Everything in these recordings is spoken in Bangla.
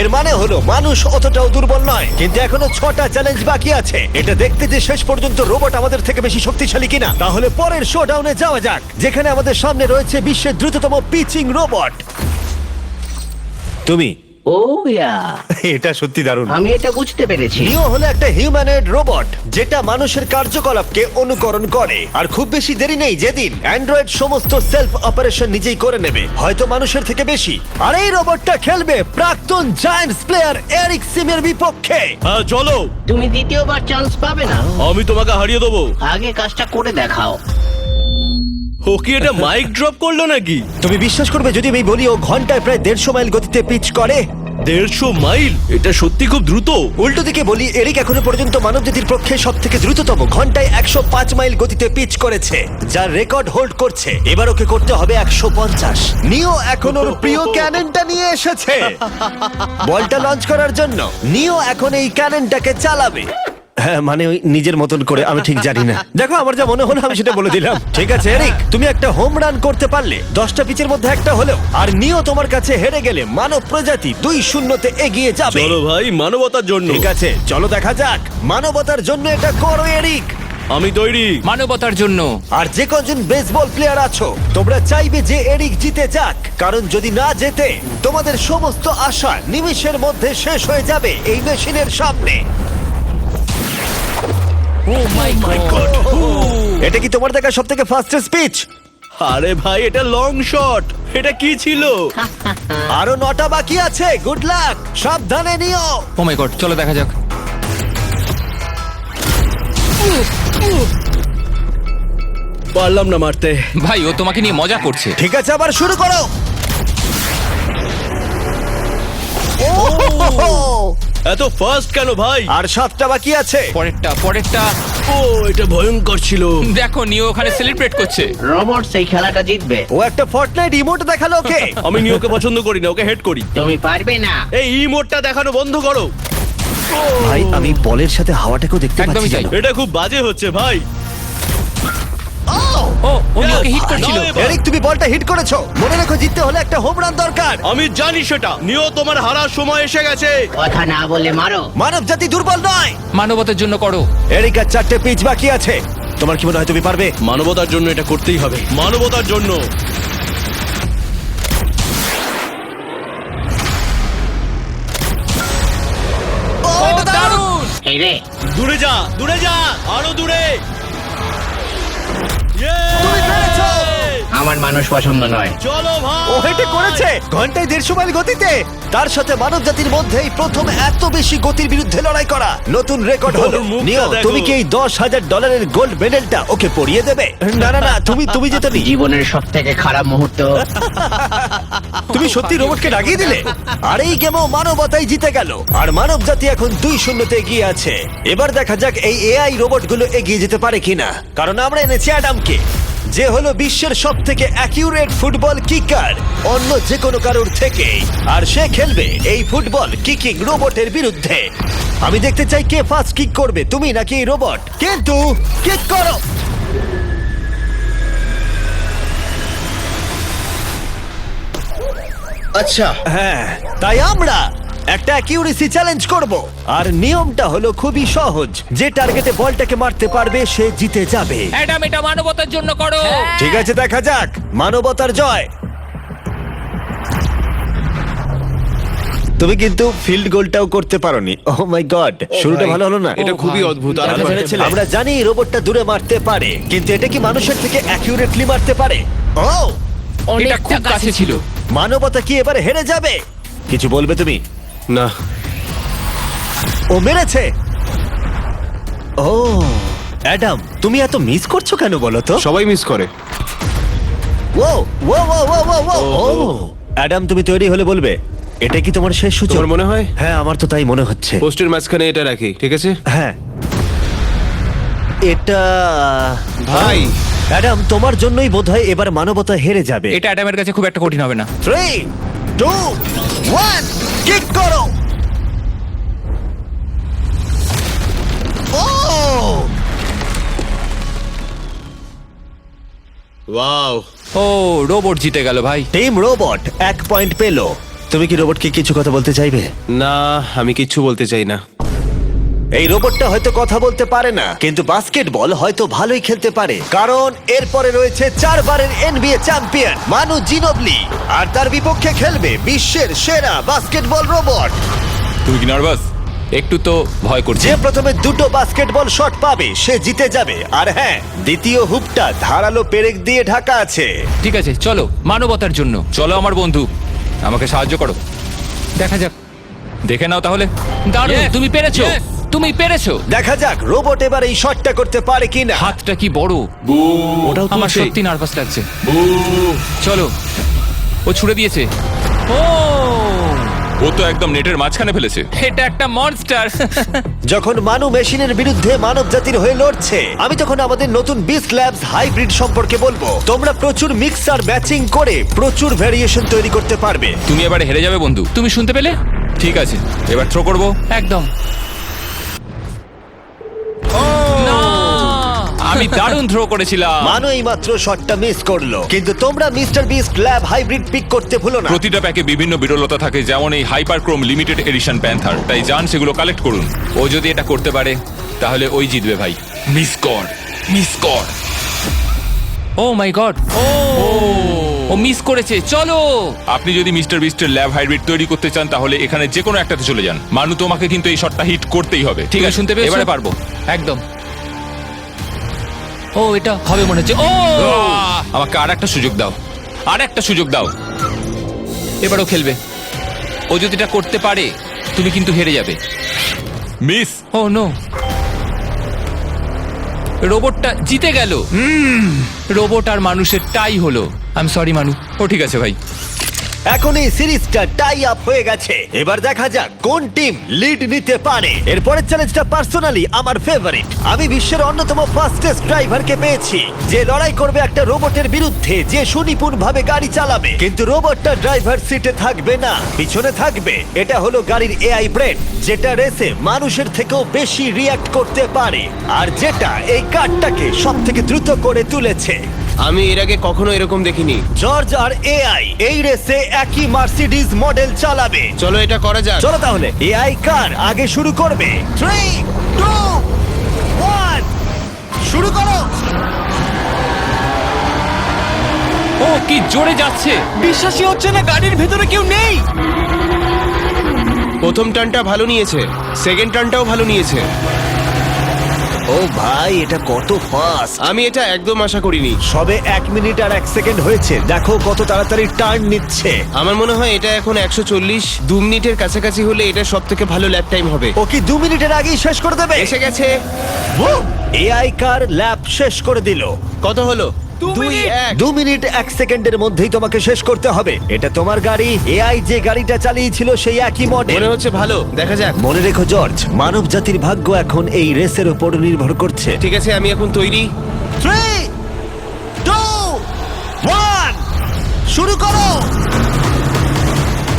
এর মানে হলো মানুষ অতটাও দুর্বল নয়, কিন্তু এখনো 6টা চ্যালেঞ্জ বাকি আছে। এটা দেখতে যে শেষ পর্যন্ত রোবট আমাদের থেকে বেশি শক্তিশালী কিনা। তাহলে পরের শোডাউনে যাওয়া যাক, যেখানে আমাদের সামনে রয়েছে বিশ্বের দ্রুততম পিচিং রোবট। তুমি ও ইয়া, এটা সত্যি দারুণ। আমি এটা বুঝতে পেরেছি। নিও হলো একটা হিউম্যানয়েড রোবট যেটা মানুষের কার্যকলাপকে অনুকরণ করে। আর খুব বেশি দেরি নেই, যেদিন অ্যান্ড্রয়েড সমস্ত সেলফ অপারেশন নিজেই করে নেবে, হয়তো মানুষের থেকে বেশি। আর এই রোবটটা খেলবে প্রাক্তন জায়ান্টস প্লেয়ার এরিক সিমের বিপক্ষে। হ্যাঁ চলো, তুমি দ্বিতীয়বার চান্স পাবে না, আমি তোমাকে হারিয়ে দেবো। আগে কাজটা করে দেখাও। ও কি এটা মাইক ড্রপ করলো নাকি? তুমি বিশ্বাস করবে যদি আমি বলি ও ঘন্টায় প্রায় 150 মাইল গতিতে পিচ করে? 150 মাইল? এটা সত্যি খুব দ্রুত। উল্টো দিকে বলি, এরিক এখনো পর্যন্ত মানবজাতির পক্ষে সব থেকে দ্রুততম ঘন্টায় 105 মাইল গতিতে পিচ করেছে, যার রেকর্ড হোল্ড করছে। এবার ওকে করতে হবে 150। নিও এখন ওর প্রিয় ক্যাননটা নিয়ে এসেছে বলটা লঞ্চ করার জন্য। নিও এখন এই ক্যাননটাকে চালাবে। হ্যাঁ, মানে ওই নিজের মতন করে, আমি ঠিক জানি না। দেখো, আমার যা মনে হলো আমি সেটা বলে দিলাম। ঠিক আছে এরিক, তুমি একটা হোম রান করতে পারলে 10টা পিচের মধ্যে একটা হলেও, আর নিও তোমার কাছে হেরে গেলে মানব প্রজাতি 2-0 এগিয়ে যাবে। চলো ভাই, মানবতার জন্য। ঠিক আছে, চলো দেখা যাক। মানবতার জন্য এটা করো এরিক। আমি তৈরি। মানবতার জন্য। আর যে কজন বেসবল প্লেয়ার আছো, তোমরা চাইবে যে এরিক জিতে যাক, কারণ যদি না জেতে তোমাদের সমস্ত আশা নিমেষের মধ্যে শেষ হয়ে যাবে এই মেশিনের সামনে। ও মাই গড। এটা কি তোমার দেখা সব থেকে ফাস্টেস্ট পিচ? আরে ভাই, এটা লং শট। এটা কি ছিল? আরো 9টা বাকি আছে। গুড লাক, সাবধানে নিও। ও মাই গড, চলো দেখা যাক। পারলাম না মারতে। ভাই, ও তোমাকে নিয়ে মজা করছে। ঠিক আছে, আবার শুরু করো। এত ফাস্ট কেন ভাই? আর 7টা বাকি আছে। পরেরটা। ও, এটা ভয়ঙ্কর ছিল। দেখো, নিও ওখানে সেলিব্রেট করছে। রোবট সেই খেলাটা জিতবে। ও একটা ফর্টনাইট ইমোট দেখালো ওকে। আমি নিয়োকে পছন্দ করি না, ওকে হেড করি। তুমি পারবে না। এই ইমোটটা দেখানো বন্ধ করো। ভাই, আমি বলের সাথে হাওয়াটাকেও দেখতে একদমই পাচ্ছি তাই। জানো? এটা খুব বাজে হচ্ছে ভাই। ও নিওকে হিট করছিল। নাও এবার। এরিক, তুমি বলটা হিট করেছো। মনে রেখো, জিততে হলে একটা হোম রান দরকার। আমি জানি সেটা। নিও, তোমার হারার সময় এসে গেছে। কথা না বলে মারো। মানব জাতি দুর্বল নয়। মানবতার জন্য করো। এরিক, আর 4টে পিচ বাকি আছে। তোমার কি মনে হয় তুমি পারবে? মানবতার জন্য এটা করতেই হবে। মানবতার জন্য। ও, এটা দারুণ! এই রে, দূরে যা, দূরে যা, আরো দূরে। তুমি পেরেছো! আমার মানুষ পছন্দ নয়। চলো ভাই। ও এটা করেছে ঘন্টায় 150 মাইল গতিতে। তার সাথে মানব জাতির মধ্যেই প্রথম এত বেশি গতির বিরুদ্ধে লড়াই করা নতুন রেকর্ড হলো। ওর মুখটা নিও, দেখো। তুমি কি এই $10,000 গোল্ড মেডেলটা ওকে পরিয়ে দেবে? না না না, তুমি যেতে নি। জীবনের সব থেকে খারাপ মুহূর্ত। তুমি সত্যি রোবটকে রাগিয়ে দিলে। আর এই গেমও মানবতাই জিতে গেল, আর মানব জাতি এখন 2-0 এগিয়ে আছে। এবার দেখা যাক এই এআই রোবটগুলো এগিয়ে যেতে পারে কিনা, কারণ আমরা এনেছি অ্যাডামকে, যে হলো বিশ্বের সব থেকে অ্যাকিউরেট ফুটবল কিকার অন্য যে কোনো কারোর থেকে। আর সে খেলবে এই ফুটবল কিকিং রোবটের বিরুদ্ধে। আমি দেখতে চাই কে ফার্স্ট কিক করবে, তুমি নাকি এই রোবট। কিন্তু কিক করো। আচ্ছা, হ্যাঁ, তাই আমরা একটা অ্যাকিউরেসি চ্যালেঞ্জ করব। আর নিয়মটা হলো খুবই সহজ, যে টার্গেটে বলটাকে মারতে পারবে সে জিতে যাবে। অ্যাডাম, এটা মানবতার জন্য করো। ঠিক আছে, দেখা যাক মানবতার জয়। তুমি কিন্তু ফিল্ড গোলটাও করতে পারোনি। ও মাই গড, শুরুটা ভালো হলো না। এটা খুবই অদ্ভুত। আর আমরা ভেবেছিলাম- আমরা জানি রোবটটা দূরে মারতে পারে, কিন্তু এটা কি মানুষের থেকে অ্যাকিউরেটলি মারতে পারে? ও, এটা খুব কাছে ছিল। মানবতা কি এবারে হেরে যাবে? কিছু বলবে তুমি? না, ও মেরেছে। ও অ্যাডাম, তুমি এত মিস করছো কেন বলো তো? সবাই মিস করে। ও ও ও ও ও ও ও অ্যাডাম, তুমি তৈরি হলে বলবে। এটা কি তোমার শেষ সূচক? তোমার মনে হয়? হ্যাঁ, আমার তো তাই মনে হচ্ছে। পোস্টের মাঝখানে এটা রাখি, ঠিক আছে? হ্যাঁ, এটা ভাই। অ্যাডাম, তোমার জন্যই বোধহয় এবার মানবতা হেরে যাবে। এটা অ্যাডামের কাছে খুব একটা কঠিন হবে না। 3, 2, 1, কিক করো। ও, ওয়াও। ও, রোবট জিতে গেল ভাই। টিম রোবট 1 পয়েন্ট পেল। তুমি কি রোবটকে কিছু কথা বলতে চাইবে? না, আমি কিচ্ছু বলতে চাই না। এই রোবটটা হয়তো কথা বলতে পারে না, কিন্তু বাস্কেটবল হয়তো ভালোই খেলতে পারে, কারণ এরপরে রয়েছে 4 বারের NBA চ্যাম্পিয়ন মানু জিনোবলি, আর তার বিপক্ষে খেলবে বিশ্বের সেরা বাস্কেটবল রোবট। তুমি কি নার্ভাস? একটু তো ভয় করছে। যে প্রথমে 2টো বাস্কেটবল শট পাবে সে জিতে যাবে। আর হ্যাঁ, দ্বিতীয় হুপটা ধারালো পেরেক দিয়ে ঢাকা আছে। ঠিক আছে, চলো মানবতার জন্য। চলো আমার বন্ধু, আমাকে সাহায্য করো। দেখা যাক, দেখে নাও তাহলে। দারুণ, তুমি পেরেছো, তুমি পেরেছো। দেখা যাক রোবট এবার এই শটটা করতে পারে কিনা। হাতটা কি বড়! ওটাও আমার তুলছে। সত্যি নার্ভাস লাগছে। চলো, ও ছুড়ে দিয়েছে। ও তো একদম নেটের মাঝখানে ফেলেছে। এটা একটা মনস্টার। যখন মানু মেশিনের বিরুদ্ধে মানব জাতির হয়ে লড়ছে, আমি তখন আমাদের নতুন বিস্ট ল্যাবস হাইব্রিড সম্পর্কে বলবো। তোমরা প্রচুর মিক্সার ম্যাচিং করে প্রচুর ভেরিয়েশন তৈরি করতে পারবে। তুমি এবারে হেরে যাবে বন্ধু। তুমি শুনতে পেলে? ঠিক আছে, এবার থ্রো করবো। একদম না! আমি দারুণ থ্রো করেছিলাম। মানু এইমাত্র শটটা মিস করলো, কিন্তু তোমরা Mister Beast Lab Hybrid pick করতে ভুলো না। প্রতিটা প্যাকে বিভিন্ন বিরলতা থাকে, যেমন এই হাইপারক্রোম লিমিটেড এডিশন প্যান্থার। তাই যান সেগুলো কালেক্ট করুন। ও যদি এটা করতে পারে তাহলে ওই জিতবে ভাই। মিস কর, মিস কর। ও মাই গড! ও মিস করেছে। চলো, আপনি যদি মিস্টার বিস্টের ল্যাব হাইব্রিড তৈরি করতে চান তাহলে এখানে যে কোনো একটাতে চলে যান। মানু, তোমাকে কিন্তু এই শটটা হিট করতেই হবে। ঠিক তুমি আছে, শুনতে পেয়েছো? এবারে পারবো। একদম। ও, এটা হবে মনে হচ্ছে। ও, আমাকে আর একটা সুযোগ দাও, আর একটা সুযোগ দাও। এবারও খেলবে। ও যদি এটা করতে পারে তুমি কিন্তু হেরে যাবে। মিস। ও নো, রোবটটা জিতে গেল। রোবট আর মানুষের টাই হলো। আই এম সরি মানু। ও ঠিক আছে ভাই। এখন এই সিরিজটা টাই আপ হয়ে গেছে। এবার দেখা যাক কোন টিম লিড নিতে পারে। এরপরের চ্যালেঞ্জটা পার্সোনালি আমার ফেভারিট। আমি বিশ্বের অন্যতম ফাস্টেস্ট ড্রাইভারকে পেয়েছি, যে লড়াই করবে একটা রোবটের বিরুদ্ধে, যে সুনিপুণ ভাবে গাড়ি চালাবে। কিন্তু রোবটটা ড্রাইভার সিটে থাকবে না, পিছনে থাকবে। এটা হলো গাড়ির এআই ব্রেন, যেটা রেসে মানুষের থেকেও বেশি রিয়্যাক্ট করতে পারে, আর যেটা এই কারটাকে সব থেকে দ্রুত করে তুলেছে। আমি এর আগে কখনো এরকম দেখিনি। জর্জ আর এআই এই রেসে একই মার্সিডিজ মডেল চালাবে। চলো এটা করা যাক। চলো তাহলে, এআই কার আগে শুরু করবে। 3, 2, 1, শুরু করো। ও কি জোরে যাচ্ছে! বিশ্বাসই হচ্ছে না গাড়ির ভেতরে কেউ নেই। প্রথম টার্নটা ভালো নিয়েছে, সেকেন্ড টার্নটাও ভালো নিয়েছে। ও ভাই, এটা কত ফাস্ট! আমি এটা একদম আশা করিনি। সবে 1 মিনিট আর 1 সেকেন্ড হয়েছে, দেখো কত তাড়াতাড়ি টার্ন নিচ্ছে। আমার মনে হয় এটা এখন 140, 2 মিনিটের কাছাকাছি হলে এটা সব থেকে ভালো ল্যাপ টাইম হবে। ও কি 2 মিনিটের আগেই শেষ করে দেবে? এসে গেছে। এআই কার ল্যাপ শেষ করে দিল। কত হলো? 2-1। 2 মিনিট 1 সেকেন্ডের মধ্যেই তোমাকে শেষ করতে হবে। এটা তোমার গাড়ি। এআই যে গাড়িটা চালিয়েছিল সেই একই মডেল। মনে হচ্ছে ভালো, দেখা যাক। মনে রেখো জর্জ, মানব জাতির ভাগ্য এখন এই রেসের উপর নির্ভর করছে। ঠিক আছে, আমি এখন তৈরি। 3, 2, 1, শুরু করো।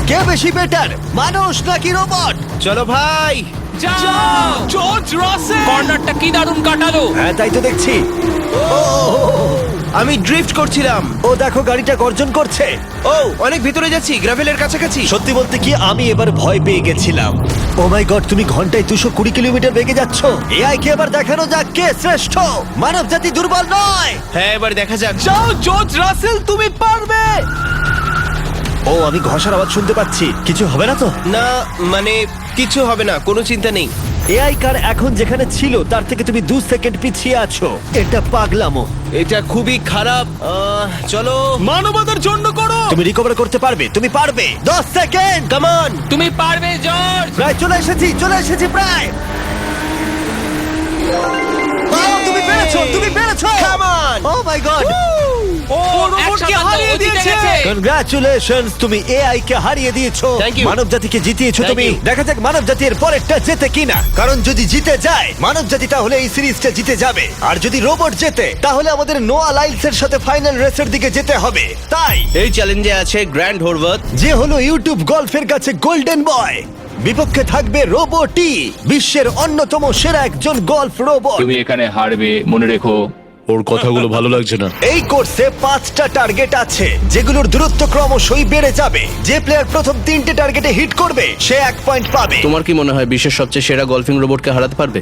কে বেশি বেটার, মানুষ নাকি রোবট? চলো ভাই। যাও! জর্জ রাসেল কর্নারটা কি দারুণ কাটালো। হ্যাঁ, তাই তো দেখছি। আমি ড্রিফট করছিলাম। ও দেখো, গাড়িটা গর্জন করছে। ও, অনেক ভিতরে যাচ্ছি, গ্রাভেলের কাছাকাছি। সত্যি বলতে কি, আমি এবার ভয় পেয়ে গেছিলাম। ও মাই গড, তুমি ঘন্টায় 220 কিলোমিটার বেগে যাচ্ছ। এআই কে এবার দেখানো যাক কে শ্রেষ্ঠ। মানব জাতি দুর্বল নয়। হ্যাঁ, এবার দেখা যাক। যাও জর্জ রাসেল, তুমি পারবে। ও, আমি ঘষার আওয়াজ শুনতে পাচ্ছি। কিছু হবে না তো? না, মানে কিছু হবে না, কোনো চিন্তা নেই। এআই কার এখন যেখানে ছিল তার থেকে তুমি 2 সেকেন্ড পিছিয়ে আছো। এটা পাগলামো। এটা খুবই খারাপ। চলো, মানবতার জন্য করো। তুমি রিকভার করতে পারবে, তুমি পারবে। 10 সেকেন্ড, কাম অন। তুমি পারবে জর্জ। প্রায় চলে এসেছি প্রায়। ও, তুমি পেরেছো, তুমি পেরেছো। Come on. O my god, ও রোবটকে হারিয়ে দিয়েছে। কনগ্রাচুলেশনস, তুমি এআই কে হারিয়ে দিয়েছো। Thank you. মানব জাতিকে জিতিয়েছো Thank তুমি। you. দেখা যাক মানব জাতির পরেরটা জেতে কিনা। কারণ যদি জিতে যায় মানব জাতি, তাহলে এই সিরিজটা জিতে যাবে। আর যদি রোবট জেতে, তাহলে আমাদের নোয়া লাইলসের সাথে ফাইনাল রেসের দিকে যেতে হবে। তাই এই চ্যালেঞ্জে আছে গ্র্যান্ড হোরভাত। যে হলো ইউটিউব গল্ফের কাছে গোল্ডেন বয়, বিপক্ষে থাকবে রোবটই, বিশ্বের অন্যতম সেরা একজন গল্ফ রোবট। তুমি এখানে হারবে, মনে রেখো। ওর কথাগুলো ভালো লাগছে না। এই কোর্সে 5টা টার্গেট আছে যেগুলোর দূরত্ব ক্রমশই বেড়ে যাবে। যে প্লেয়ার প্রথম 3টে টার্গেটে হিট করবে সে 1 পয়েন্ট পাবে। তোমার কি মনে হয় বিশ্বের সবচেয়ে সেরা গলফিং রোবটকে হারাতে পারবে?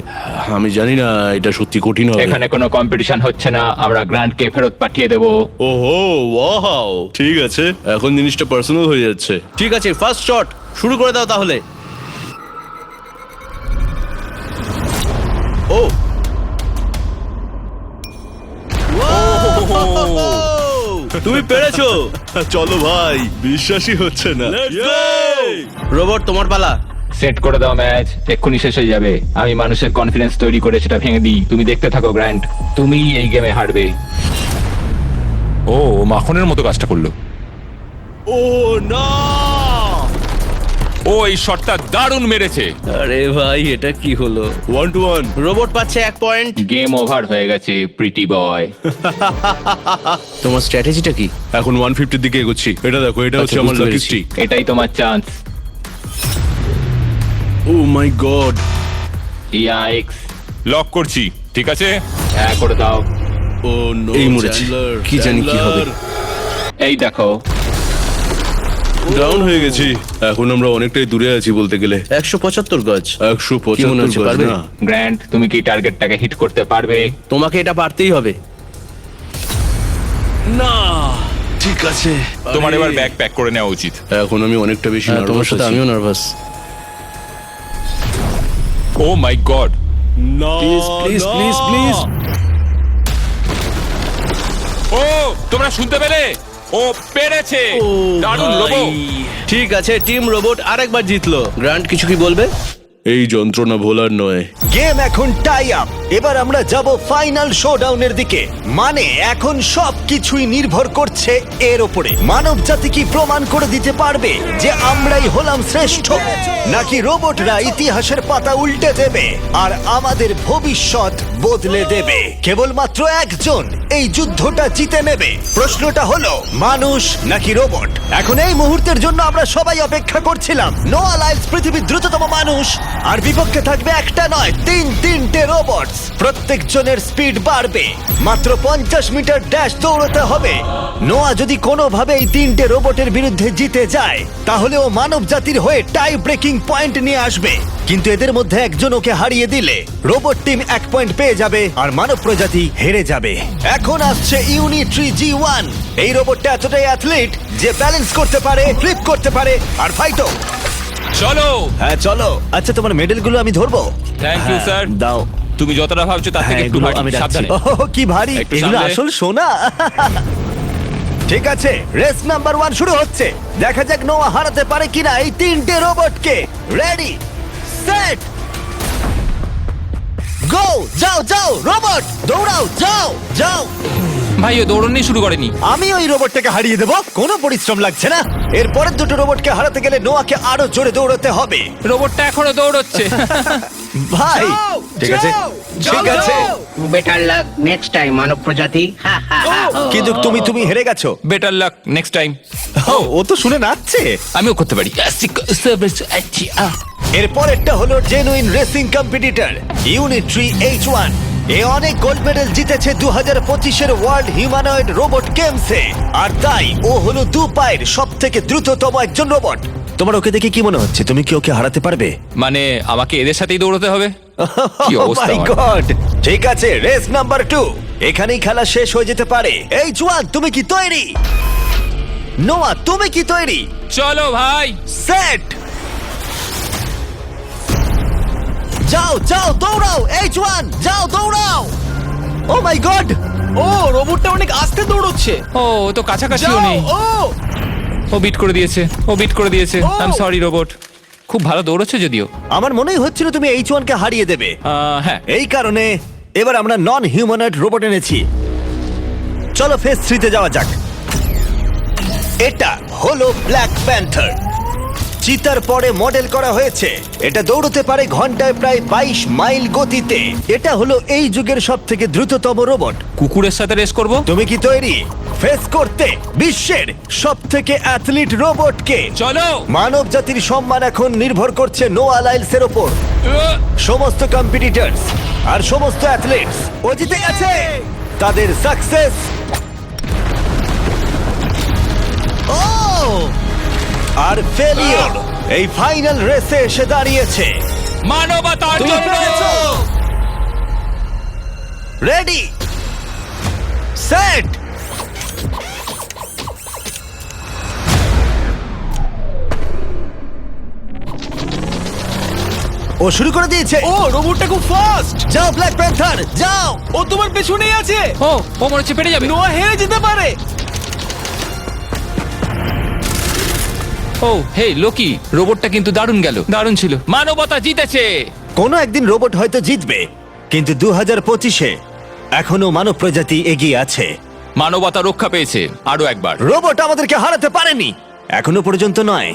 আমি জানি না, এটা সত্যি কঠিন হবে। এখানে কোনো কম্পিটিশন হচ্ছে না, আমরা গ্র্যান্ডকে ফেরত পাঠিয়ে দেবো। ওহো, ওয়াও, ঠিক আছে, এখন জিনিসটা পার্সোনাল হয়ে যাচ্ছে। ঠিক আছে, ফার্স্ট শট শুরু করে দাও তাহলে। ও তুমি পেরেছো। চলো ভাই, বিশ্বাসই হচ্ছে না। রোবট তোমার পালা। সেট করে দাও ম্যাচ, এক্ষুনি শেষ হয়ে যাবে। আমি মানুষের কনফিডেন্স তৈরি করে সেটা ভেঙে দিই। তুমি দেখতে থাকো গ্র্যান্ড, তুমি এই গেমে হারবে। ও মাখনের মতো কাজটা করলো। ও না, ও এই শটটা দারুণ মেরেছে। আরে ভাই, এটা কি হলো? 1-1। রোবট পাচ্ছে 1 পয়েন্ট। গেম ওভার হয়ে গেছে প্রিটি বয়। তোমার স্ট্র্যাটেজিটা কি? এখন 150 দিকে এগোচ্ছি। এটা দেখো, এটা হচ্ছে আচ্ছা, আমার বুঝতে লাকি পেরেছি। স্ট্রিক। এটাই তোমার চান্স। ও মাই গড, ইয়াইক্স, লক করছি, ঠিক আছে। হ্যাঁ করে দাও। ও নো, এই মরেছে। কি জানি কি হবে। এই দেখো, ডাউন হয়ে গেছি। এখন আমরা অনেকটাই দূরে আছি বলতে গেলে। 175 গজ। 175 হচ্ছে, গজ পারবে? না। গ্র্যান্ড তুমি কি টার্গেটটাকে হিট করতে পারবে? তোমাকে এটা পারতেই হবে। না, ঠিক আছে। তোমার আরে, এবার ব্যাগ প্যাক করে নেওয়া উচিত। এখন আমি অনেকটা বেশি হ্যাঁ, তোমার নার্ভাস সাথে আছি। আমিও নার্ভাস। ও মাই গড, না, Please, please, না। please, please। ও তোমরা শুনতে পেলে? ও পেরেছে, দারুণ লোবো। ঠিক আছে, টিম রোবট আরেকবার জিতলো। গ্র্যান্ড কিছু কি বলবে? এই যন্ত্রণা ভোলার নয়। গেম এখন টাই আপ। এবার আমরা যাব ফাইনাল শোডাউনের দিকে। মানে এখন সবকিছুই নির্ভর করছে এর উপরে। মানব জাতি কি প্রমাণ করে দিতে পারবে যে আমরাই হলাম শ্রেষ্ঠ, নাকি রোবটরা ইতিহাসের পাতা উল্টে দেবে আর আমাদের ভবিষ্যৎ বদলে দেবে? কেবলমাত্র একজন এই যুদ্ধটা জিতে নেবে। প্রশ্নটা হলো মানুষ নাকি রোবট? এখন এই মুহূর্তের জন্য আমরা সবাই অপেক্ষা করছিলাম। নোয়া লাইলস পৃথিবীর দ্রুততম মানুষ, আর বিপক্ষে থাকবে একটা নয়, তিনটে রোবটস। প্রত্যেকজনের স্পিড বাড়বে। মাত্র 50 মিটার ড্যাশ দৌড়তে হবে। নোয়া যদি কোনোভাবে এই 3টে রোবটের বিরুদ্ধে জিতে যায়, তাহলে ও মানব জাতির হয়ে টাই ব্রেকিং পয়েন্ট নিয়ে আসবে। কিন্তু এদের মধ্যে একজন ওকে হারিয়ে দিলে রোবট টিম 1 পয়েন্ট পেয়ে যাবে আর মানব প্রজাতি হেরে যাবে। এখন আসছে ইউনিট্রি G1। এই রোবটটা এতটাই অ্যাথলিট যে ব্যালেন্স করতে পারে, ফ্লিপ করতে পারে আর ফাইটও। চলো। হ্যাঁ চলো। আচ্ছা, তোমার মেডেলগুলো আমি ধরবো? থ্যাংক ইউ হ্যাঁ, স্যার। দাও। তুমি যতটা ভাবছো তার থেকে হ্যাঁ, একটু এগুলো ভারী। আমি রাখছি। সাবধানে। ওহ, কি ভারী! একটু এগুলো সামলে। আসল সোনা। ঠিক আছে, রেস নাম্বার 1 শুরু হচ্ছে। দেখা যাক নোয়া হারাতে পারে কিনা এই 3টে রোবটকে। রেডি, সেট, গো! যাও যাও রোবট, দৌড়াও, যাও যাও। ভাই ও দৌড়নি শুরু করেনি। আমি ওই রোবটটাকে হারিয়ে দেবো, কোনো পরিশ্রম লাগছে না। এরপরের দুটো রোবটকে হারাতে গেলে নোয়াকে আরো জোরে দৌড়াতে হবে। রোবটটা এখনো দৌড়চ্ছে। ভাই ঠিক আছে, ঠিক আছে, বেটার লাক নেক্সট টাইম মানব প্রজাতি। কিন্তু তুমি হেরে গেছো। Better luck next time. ও তো শুনে নাচছে। আমিও করতে পারি। এরপরেরটা হলো genuine racing competitor Unitree H1। এ অনেক গোল্ড মেডেল জিতেছে 2025-এর ওয়ার্ল্ড হিউম্যানয়েড রোবট গেমসে, আর তাই ও হলো 2 পায়ের সব থেকে দ্রুততম একজন রোবট। তোমার ওকে দেখে কি মনে হচ্ছে? তুমি কি ওকে হারাতে পারবে? মানে আমাকে এদের সাথেই দৌড়তে হবে? কি অবস্থা মাই আমার। গড! ঠিক আছে, রেস নাম্বার 2। এখানেই খেলা শেষ হয়ে যেতে পারে। H1 তুমি কি তৈরি? নোয়া তুমি কি তৈরি? চলো ভাই। সেট, যাও যাও দৌড়াও। H1 যাও দৌড়াও। ও মাই গড! ও, রোবটটা অনেক আস্তে দৌড়চ্ছে। ও তো কাছাকাছিও নেই। ও বিট করে দিয়েছে, ও বিট করে দিয়েছে। I am sorry robot. খুব ভালো দৌড়চ্ছে যদিও। আমার মনেই হচ্ছিল তুমি H1 কে হারিয়ে দেবে। হ্যাঁ, এই কারণে এবার আমরা নন হিউম্যানয়েড রোবট এনেছি। চলো ফেজ 3 তে যাওয়া যাক। এটা হলো ব্ল্যাক প্যান্থার। চিতার পরে মডেল করা হয়েছে। এটা দৌড়তে পারে ঘন্টায় প্রায় 22 মাইল গতিতে। এটা হলো এই যুগের সবথেকে দ্রুততম রোবট। কুকুরের সাথে রেস করব। তুমি কি তৈরি ফেস করতে বিশ্বের সবথেকে অ্যাথলিট রোবটকে? চলো। মানব জাতির সম্মান এখন নির্ভর করছে নোয়া লাইলসের ওপর। সমস্ত কম্পিটিটরস আর সমস্ত অ্যাথলেটস ও জিতে গেছে। তাদের সাকসেস। ও আর ফেলিওর এই ফাইনাল রেসে এসে দাঁড়িয়েছে। মানবতার জন্য রেডি সেট। ও শুরু করে দিয়েছে। ও রোবটটা খুব ফাস্ট। যাও ব্ল্যাক প্যান্থার যাও। ও তোমার পেছনেই আছে। ও ও মনে হচ্ছে পেরে যাবে। নোয়া হেরে যেতে পারে। ও হে লোকি, রোবটটা কিন্তু দারুণ গেল, দারুণ ছিল। মানবতা জিতেছে। কোনো একদিন রোবট হয়তো জিতবে, কিন্তু 2025-এ এখনো মানব প্রজাতি এগিয়ে আছে। মানবতা রক্ষা পেয়েছে আরো একবার। রোবট আমাদেরকে হারাতে পারেনি এখনো পর্যন্ত নয়।